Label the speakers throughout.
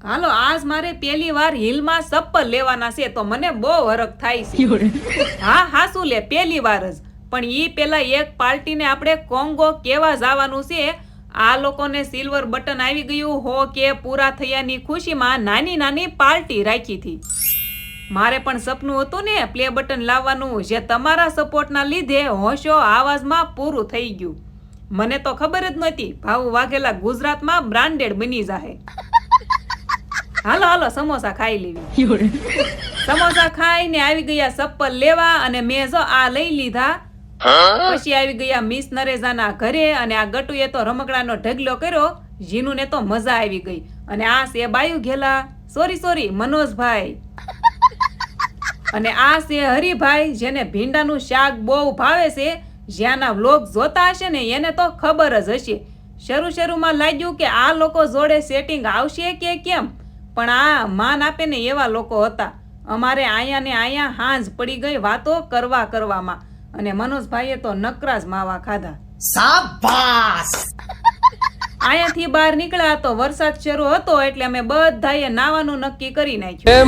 Speaker 1: હાલો આજ મારે પહેલી વાર હિલમાં ચપ્પલ લેવાના છે તો મને બહુ હરખ થાય છે. હા હાસુ લે પહેલી વાર જ. પણ ઈ પેલા એક પાર્ટીને આપણે કોંગો કેવા જવાનું છે. આ લોકોને સિલ્વર બટન આવી ગયું હો કે પૂરા થયાની ખુશીમાં નાની નાની પાર્ટી રાખી હતી. મારે પણ સપનું હતું ને પ્લે બટન લાવવાનું, જે તમારા સપોર્ટના લીધે હોશો આવાજમાં પૂરું થઈ ગયું. મને તો ખબર જ નહોતી ભાવ વાઘેલા ગુજરાતમાં બ્રાન્ડેડ બની જાહે. હાલો હાલો સમોસા ખાઈ લેવી. સમોસા ખાઈને આવી ગયા ચપ્પલ લેવા અને મેં જો આ લઈ લીધા. પછી આવી ગયા મિસ નરેજાના ઘરે અને આ ગટુએ તો રમકડાનો ઢગલો કર્યો. જીનુને તો મજા આવી ગઈ. અને આ છે બાયુ ઘેલા, સોરી મનોજભાઈ. અને આ છે હરિભાઈ, જેને ભીંડાનું શાક બહુ ભાવે છે. જ્યાંના વ્લોગ જોતા હશે ને એને તો ખબર જ હશે. શરૂમાં લાગ્યું કે આ લોકો જોડે સેટિંગ આવશે કે કેમ, પણ આ માન આપે ને એવા લોકો હતા. અમારે આયા ને આયા હાંજ પડી ગઈ વાતો કરવામાં. અને મનોજભાઈએ તો નકરા જ માવા ખાધા. શાબાશ! અહીંયાથી બહાર નીકળ્યા તો વરસાદ શરૂ હતો એટલે અમે બધાએ નાવાનું નક્કી કરી નાખ્યું.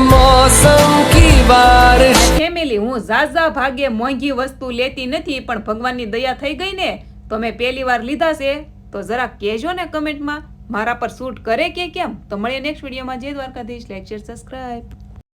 Speaker 1: ફેમિલી, હું ઝાઝા ભાગે મોંઘી વસ્તુ લેતી નથી, પણ ભગવાનની દયા થઈ ગઈ ને તો મેં પહેલી વાર લીધા છે. તો જરા કહેજો ને કમેન્ટમાં મારા પર શૂટ કરે કે કેમ. તો મળીએ નેક્સ્ટ વિડીયોમાં. જય દ્વારકાધીશ. Like share subscribe.